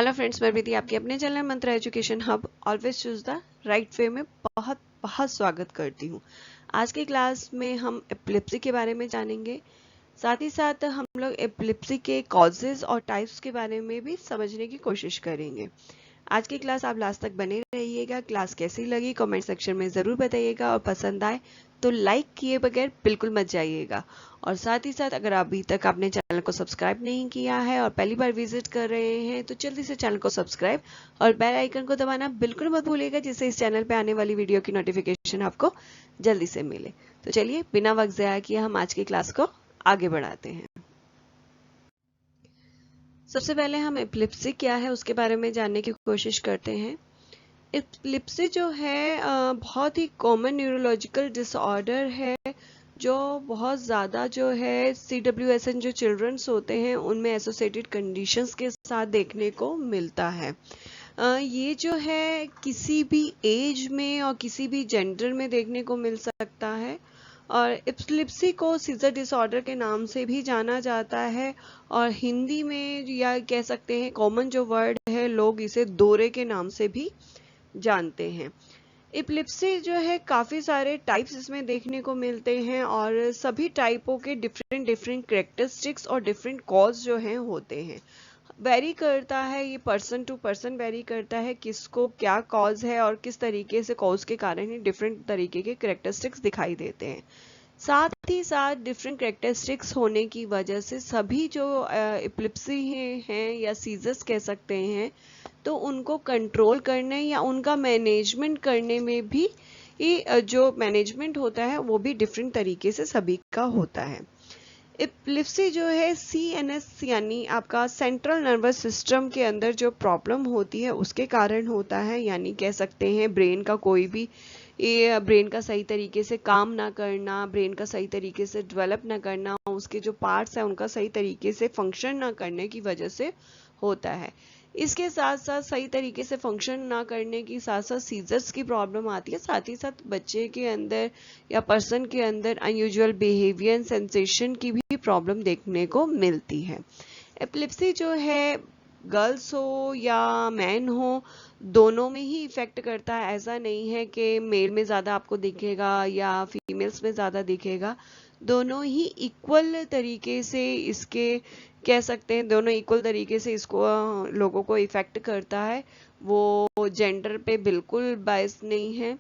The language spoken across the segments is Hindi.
हेलो फ्रेंड्स, मैं प्रीति आपकी अपने चैनल मंत्र education hub always choose the right way में बहुत बहुत स्वागत करती हूँ। आज की क्लास में हम एपिलेप्सी के बारे में जानेंगे। साथ ही साथ हम लोग एपिलेप्सी के कॉजेज और टाइप्स के बारे में भी समझने की कोशिश करेंगे। आज की क्लास आप लास्ट तक बने रहिएगा। क्लास कैसी लगी कमेंट सेक्शन में ज़रूर बताइएगा और पसंद आए तो लाइक किए बगैर बिल्कुल मत जाइएगा। और साथ ही साथ अगर अभी तक आपने चैनल को सब्सक्राइब नहीं किया है और पहली बार विजिट कर रहे हैं तो जल्दी से चैनल को सब्सक्राइब और बेल आइकन को दबाना बिल्कुल मत भूलिएगा, जिससे इस चैनल पे आने वाली वीडियो की नोटिफिकेशन आपको जल्दी से मिले। तो चलिए बिना वक्त ज़ाया किए हम आज की क्लास को आगे बढ़ाते हैं। सबसे पहले हम एपिलेप्सी क्या है उसके बारे में जानने की कोशिश करते हैं। एपिलेप्सी जो है बहुत ही कॉमन न्यूरोलॉजिकल डिसऑर्डर है जो बहुत ज़्यादा जो है CWSN जो चिल्ड्रंस होते हैं उनमें एसोसिएटेड कंडीशंस के साथ देखने को मिलता है। ये जो है किसी भी एज में और किसी भी जेंडर में देखने को मिल सकता है और एपिलेप्सी को सीजर डिसऑर्डर के नाम से भी जाना जाता है और हिंदी में या कह सकते हैं कॉमन जो वर्ड है लोग इसे दौरे के नाम से भी जानते हैं। एपिलेप्सी जो है काफ़ी सारे टाइप्स इसमें देखने को मिलते हैं और सभी टाइपों के डिफरेंट कैरेक्टरिस्टिक्स और डिफरेंट कॉज जो हैं होते हैं। वेरी करता है, ये पर्सन टू पर्सन वेरी करता है किसको क्या कॉज है और किस तरीके से कॉज के कारण ही डिफरेंट तरीके के कैरेक्टरिस्टिक्स दिखाई देते हैं। साथ ही साथ डिफरेंट कैरेक्टरिस्टिक्स होने की वजह से सभी जो एपिलेप्सी हैं या सीजर्स कह सकते हैं तो उनको कंट्रोल करने या उनका मैनेजमेंट करने में भी ये जो मैनेजमेंट होता है वो भी डिफरेंट तरीके से सभी का होता है। एपिलेप्सी जो है CNS यानी आपका सेंट्रल नर्वस सिस्टम के अंदर जो प्रॉब्लम होती है उसके कारण होता है, यानी कह सकते हैं ब्रेन का कोई भी ये ब्रेन का सही तरीके से काम ना करना, ब्रेन का सही तरीके से डेवलप ना करना, उसके जो पार्ट्स हैं उनका सही तरीके से फंक्शन ना करने की वजह से होता है। इसके साथ साथ सही तरीके से फंक्शन ना करने की साथ साथ सीजर्स की प्रॉब्लम आती है। साथ ही साथ बच्चे के अंदर या पर्सन के अंदर अनयूजुअल बिहेवियर सेंसेशन की भी प्रॉब्लम देखने को मिलती है। एपिलेप्सी जो है गर्ल्स हो या मैन हो दोनों में ही इफेक्ट करता है। ऐसा नहीं है कि मेल में ज़्यादा आपको दिखेगा या फीमेल्स में ज़्यादा दिखेगा, दोनों ही इक्वल तरीके से इसके कह सकते हैं दोनों इक्वल तरीके से इसको लोगों को इफेक्ट करता है। वो जेंडर पे बिल्कुल बायस नहीं है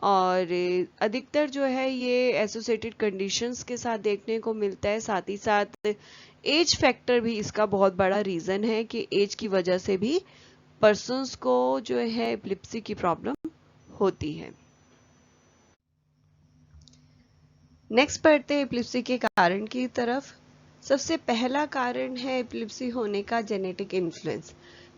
और अधिकतर जो है ये एसोसिएटेड कंडीशंस के साथ देखने को मिलता है। साथ ही साथ एज फैक्टर भी इसका बहुत बड़ा रीज़न है कि एज की वजह से भी पर्सन्स को जो है एपिलेप्सी की प्रॉब्लम होती है। नेक्स्ट बढ़ते हैं एपिलेप्सी के कारण की तरफ। सबसे पहला कारण है एपिलेप्सी होने का जेनेटिक इन्फ्लुएंस।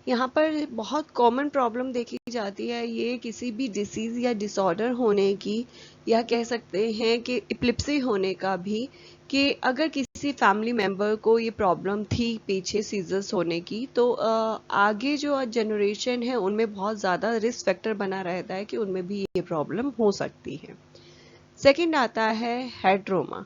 यहाँ पर बहुत कॉमन प्रॉब्लम देखी जाती है ये किसी भी डिसीज या डिसऑर्डर होने की या कह सकते हैं कि एपिलेप्सी होने का भी, कि अगर किसी फैमिली मेम्बर को ये प्रॉब्लम थी पीछे सीजर्स होने की तो आगे जो जनरेशन है उनमें बहुत ज़्यादा रिस्क फैक्टर बना रहता है कि उनमें भी ये प्रॉब्लम हो सकती है। सेकंड आता है हेड ट्रॉमा।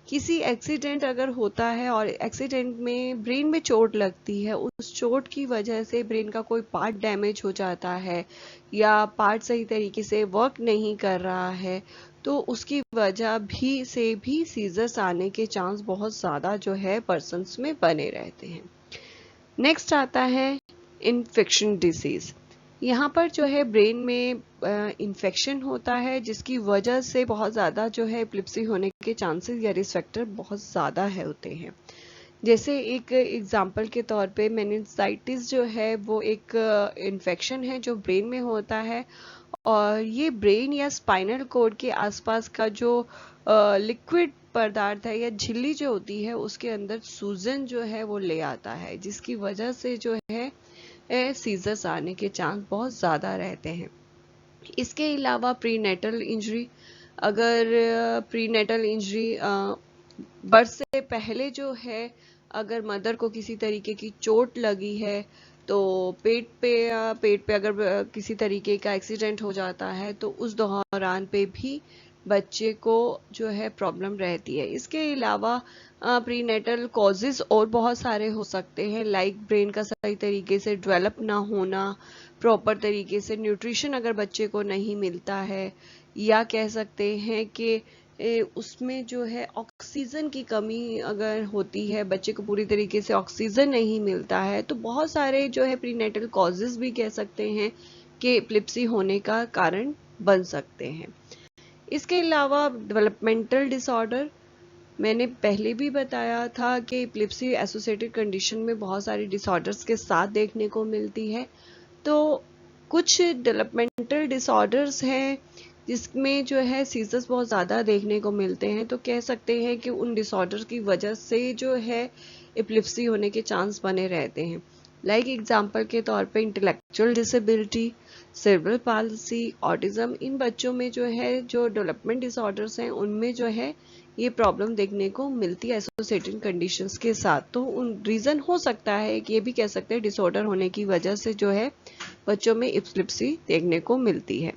किसी एक्सीडेंट अगर होता है और एक्सीडेंट में ब्रेन में चोट लगती है, उस चोट की वजह से ब्रेन का कोई पार्ट डैमेज हो जाता है या पार्ट सही तरीके से वर्क नहीं कर रहा है तो उसकी वजह से भी सीजर्स आने के चांस बहुत ज़्यादा जो है पर्सन्स में बने रहते हैं। नेक्स्ट आता है इन्फेक्शन डिसीज। यहाँ पर जो है ब्रेन में इन्फेक्शन होता है जिसकी वजह से बहुत ज़्यादा जो है एपिलेप्सी होने के चांसेस या रिस्क फैक्टर बहुत ज़्यादा है होते हैं। जैसे एक एग्जांपल के तौर पे मेनिंजाइटिस जो है वो एक इन्फेक्शन है जो ब्रेन में होता है और ये ब्रेन या स्पाइनल कोड के आसपास का जो लिक्विड पदार्थ है या झिल्ली जो होती है उसके अंदर सूजन जो है वो ले आता है, जिसकी वजह से जो है सीजर्स आने के चांस बहुत ज़्यादा रहते हैं। इसके अलावा प्रीनेटल इंजरी, अगर प्रीनेटल इंजरी बर्थ से पहले जो है अगर मदर को किसी तरीके की चोट लगी है तो पेट पे अगर किसी तरीके का एक्सीडेंट हो जाता है तो उस दौरान पे भी बच्चे को जो है प्रॉब्लम रहती है। इसके अलावा प्रीनेटल कॉजेज और बहुत सारे हो सकते हैं, लाइक ब्रेन का सही तरीके से डेवलप ना होना, प्रॉपर तरीके से न्यूट्रिशन अगर बच्चे को नहीं मिलता है, या कह सकते हैं कि उसमें जो है ऑक्सीजन की कमी अगर होती है, बच्चे को पूरी तरीके से ऑक्सीजन नहीं मिलता है, तो बहुत सारे जो है प्रीनेटल कॉजेज भी कह सकते हैं कि एपिलेप्सी होने का कारण बन सकते हैं। इसके अलावा डेवलपमेंटल डिसऑर्डर, मैंने पहले भी बताया था कि एपिलेप्सी एसोसिएटेड कंडीशन में बहुत सारी डिसऑर्डर्स के साथ देखने को मिलती है। तो कुछ डेवलपमेंटल डिसऑर्डर्स हैं जिसमें जो है सीजर्स बहुत ज़्यादा देखने को मिलते हैं, तो कह सकते हैं कि उन डिसऑर्डर की वजह से जो है एपिलेप्सी होने के चांस बने रहते हैं। लाइक एग्जाम्पल के तौर पे intellectual disability, cerebral palsy, autism, इन बच्चों में जो है जो डेवलपमेंट डिसऑर्डर्स हैं उनमें जो है ये प्रॉब्लम देखने को मिलती है एसोसिएटेड कंडीशंस के साथ। तो उन रीज़न हो सकता है कि ये भी कह सकते हैं डिसऑर्डर होने की वजह से जो है बच्चों में एपिलेप्सी देखने को मिलती है।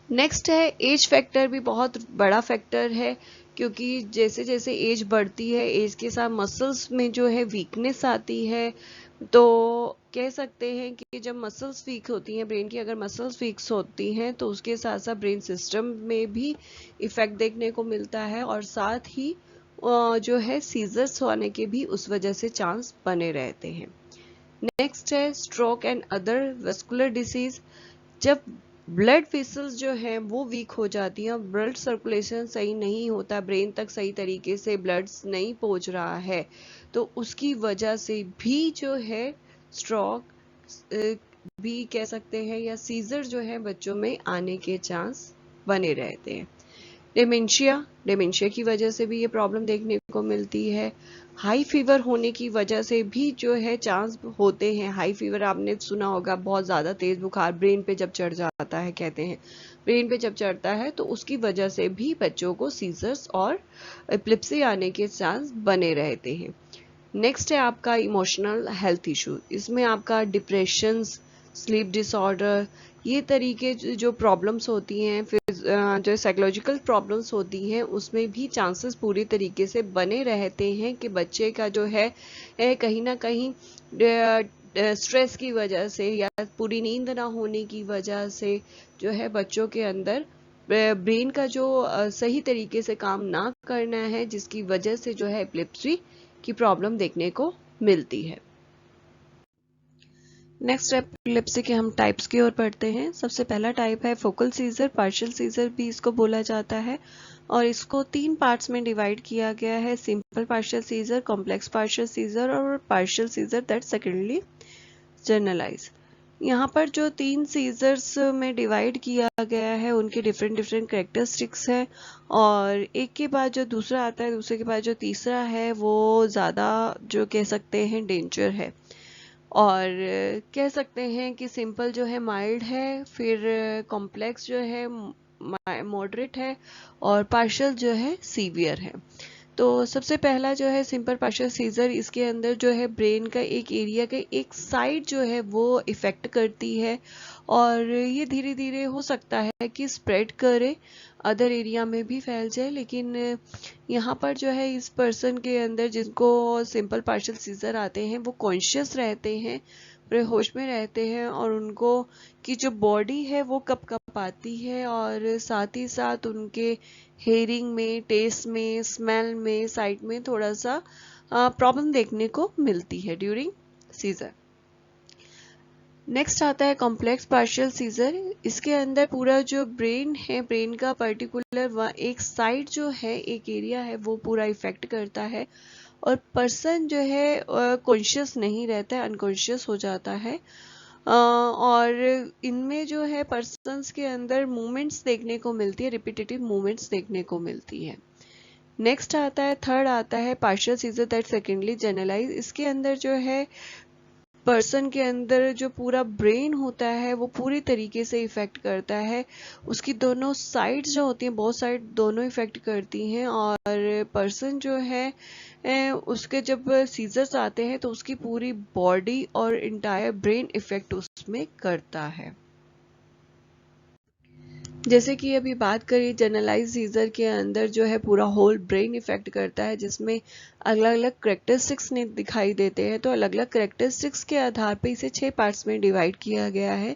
नेक्स्ट है एज फैक्टर, भी बहुत बड़ा फैक्टर है, क्योंकि जैसे जैसे एज बढ़ती है, एज के साथ मसल्स में जो है वीकनेस आती है। तो कह सकते हैं कि जब मसल्स वीक होती हैं, ब्रेन की अगर मसल्स वीक होती हैं, तो उसके साथ साथ ब्रेन सिस्टम में भी इफेक्ट देखने को मिलता है, और साथ ही जो है सीजर्स होने के भी उस वजह से चांस बने रहते हैं। नेक्स्ट है stroke and other vascular disease. जब ब्लड वेसल्स जो है वो वीक हो जाती हैं, ब्लड सर्कुलेशन सही नहीं होता, ब्रेन तक सही तरीके से ब्लड नहीं पहुंच रहा है, तो उसकी वजह से भी जो है स्ट्रोक भी कह सकते हैं, या सीजर जो है बच्चों में आने के चांस बने रहते हैं। डिमेंशिया की वजह से भी ये प्रॉब्लम देखने को मिलती है। हाई फीवर होने की वजह से भी जो है चांस होते हैं। हाई फीवर आपने सुना होगा, बहुत ज़्यादा तेज़ बुखार ब्रेन पे जब चढ़ जाता है, कहते हैं ब्रेन पे जब चढ़ता है तो उसकी वजह से भी बच्चों को सीजर्स और एपिलेप्सी आने के चांस बने रहते हैं। नेक्स्ट है आपका इमोशनल हेल्थ इशू। इसमें आपका डिप्रेशन, स्लीप डिसऑर्डर, ये तरीके जो प्रॉब्लम्स होती हैं, फिर जो साइकोलॉजिकल प्रॉब्लम्स होती हैं, उसमें भी चांसेस पूरी तरीके से बने रहते हैं कि बच्चे का जो है कहीं ना कहीं स्ट्रेस की वजह से या पूरी नींद ना होने की वजह से जो है बच्चों के अंदर ब्रेन का जो सही तरीके से काम ना करना है, जिसकी वजह से जो है एपिलेप्सी की प्रॉब्लम देखने को मिलती है। नेक्स्ट एपिलेप्सी के हम टाइप्स की ओर पढ़ते हैं। सबसे पहला टाइप है फोकल सीजर, पार्शियल सीजर भी इसको बोला जाता है, और इसको 3 पार्ट्स में डिवाइड किया गया है: simple partial seizure, complex partial seizure और partial seizure that secondly generalize. यहाँ पर जो 3 सीजर्स में डिवाइड किया गया है उनके डिफरेंट डिफरेंट करेक्टरिस्टिक्स है, और एक के बाद जो दूसरा आता है, दूसरे के बाद जो तीसरा है, वो ज़्यादा जो कह सकते हैं डेंजर है। और कह सकते हैं कि सिंपल जो है माइल्ड है, फिर कॉम्प्लेक्स जो है मॉडरेट है, और पार्शियल जो है सीवियर है। तो सबसे पहला जो है सिंपल पार्शियल सीजर, इसके अंदर जो है ब्रेन का एक एरिया का एक साइड जो है वो इफेक्ट करती है, और ये धीरे धीरे हो सकता है कि स्प्रेड करे, अदर एरिया में भी फैल जाए। लेकिन यहाँ पर जो है इस पर्सन के अंदर जिनको सिंपल पार्शियल सीजर आते हैं, वो कॉन्शियस रहते हैं, पूरे होश में रहते हैं, और उनको की जो बॉडी है वो कप कप आती है, और साथ ही साथ उनके हेयरिंग में, टेस्ट में, स्मेल में, साइट में थोड़ा सा प्रॉब्लम देखने को मिलती है ड्यूरिंग सीजर। नेक्स्ट आता है कॉम्प्लेक्स पार्शियल सीजर। इसके अंदर पूरा जो ब्रेन है, ब्रेन का पर्टिकुलर एक साइड जो है, एक एरिया है, वो पूरा इफेक्ट करता है, और पर्सन जो है कॉन्शियस नहीं रहता है, अनकॉन्शियस हो जाता है। और इनमें जो है पर्सन्स के अंदर मूवमेंट्स देखने को मिलती है, रिपीटेटिव मूवमेंट्स देखने को मिलती है। नेक्स्ट आता है, थर्ड आता है partial seizure that secondly generalise. इसके अंदर जो है पर्सन के अंदर जो पूरा ब्रेन होता है वो पूरी तरीके से इफेक्ट करता है, उसकी दोनों साइड्स जो होती हैं, बहुत साइड दोनों इफेक्ट करती हैं, और पर्सन जो है उसके जब सीजर्स आते हैं तो उसकी पूरी बॉडी और इंटायर ब्रेन इफेक्ट उसमें करता है। जैसे कि अभी बात करें जनरलाइज सीजर के अंदर जो है पूरा होल ब्रेन इफेक्ट करता है, जिसमें अलग अलग करेक्टरिस्टिक्स दिखाई देते हैं। तो अलग अलग करेक्टरिस्टिक्स के आधार पर इसे 6 पार्ट्स में डिवाइड किया गया है।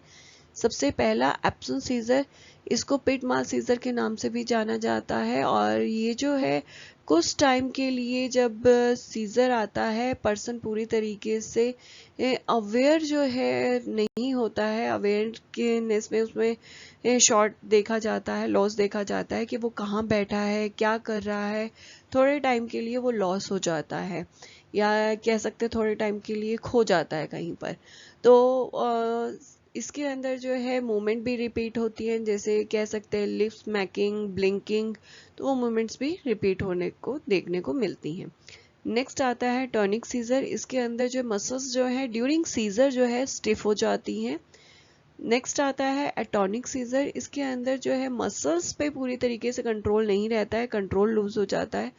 सबसे पहला एप्सन सीजर, इसको पिट माल सीजर के नाम से भी जाना जाता है, और ये जो है कुछ टाइम के लिए जब सीजर आता है, पर्सन पूरी तरीके से अवेयर जो है नहीं होता है। अवेयरनेस में उसमें शॉर्ट देखा जाता है, लॉस देखा जाता है कि वो कहाँ बैठा है, क्या कर रहा है। थोड़े टाइम के लिए वो लॉस हो जाता है, या कह सकते थोड़े टाइम के लिए खो जाता है कहीं पर। तो इसके अंदर जो है मूवमेंट भी रिपीट होती है, जैसे कह सकते हैं लिप्स स्मैकिंग, ब्लिंकिंग, तो वो मूवमेंट्स भी रिपीट होने को देखने को मिलती हैं। नेक्स्ट आता है टॉनिक सीजर। इसके अंदर जो मसल्स जो है ड्यूरिंग सीजर जो है स्टिफ हो जाती हैं। नेक्स्ट आता है एटॉनिक सीजर। इसके अंदर जो है मसल्स पे पूरी तरीके से कंट्रोल नहीं रहता है, कंट्रोल लूज हो जाता है,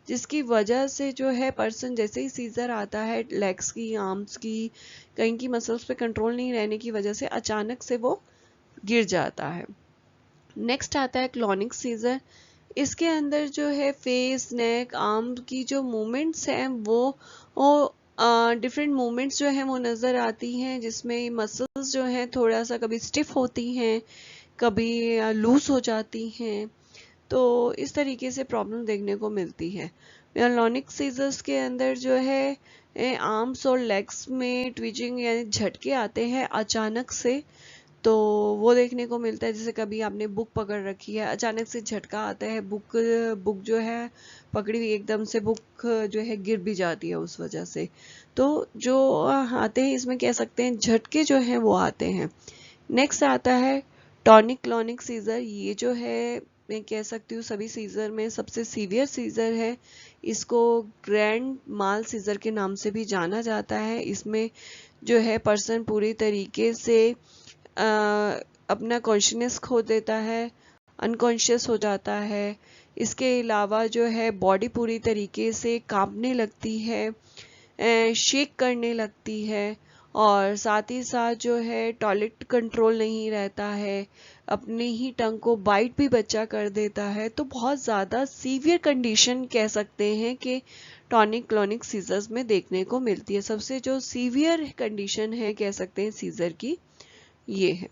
जिसकी वजह से जो है पर्सन जैसे ही सीजर आता है, लेग्स की, आर्म्स की, कहीं की मसल्स पे कंट्रोल नहीं रहने की वजह से अचानक से वो गिर जाता है। नेक्स्ट आता है क्लॉनिक सीजर। इसके अंदर जो है फेस, नेक, आर्म की जो मूवमेंट्स हैं वो डिफरेंट मूवमेंट्स जो हैं वो नज़र आती हैं, जिसमें मसल्स जो हैं थोड़ा सा कभी स्टिफ होती हैं, कभी लूज हो जाती हैं। तो इस तरीके से प्रॉब्लम देखने को मिलती है। क्लॉनिक सीजर्स के अंदर जो है आर्म्स और लेग्स में ट्विचिंग यानी झटके आते हैं अचानक से, तो वो देखने को मिलता है। जैसे कभी आपने बुक पकड़ रखी है, अचानक से झटका आता है, बुक जो है पकड़ी हुई, एकदम से बुक जो है गिर भी जाती है उस वजह से। तो जो आते हैं इसमें कह सकते हैं झटके जो हैं वो आते हैं। नेक्स्ट आता है टॉनिक क्लॉनिक सीजर। ये जो है मैं कह सकती हूँ सभी सीजर में सबसे सीवियर सीजर है। इसको ग्रैंड माल सीजर के नाम से भी जाना जाता है। इसमें जो है पर्सन पूरी तरीके से अपना कॉन्शियसनेस खो देता है, अनकॉन्शियस हो जाता है। इसके अलावा जो है बॉडी पूरी तरीके से कांपने लगती है, शेक करने लगती है, और साथ ही साथ जो है टॉयलेट कंट्रोल नहीं रहता है, अपने ही टंग को बाइट भी बच्चा कर देता है। तो बहुत ज़्यादा सीवियर कंडीशन कह सकते हैं कि टॉनिक क्लॉनिक सीजर्स में देखने को मिलती है। सबसे जो सीवियर कंडीशन है कह सकते हैं सीजर की, ये है।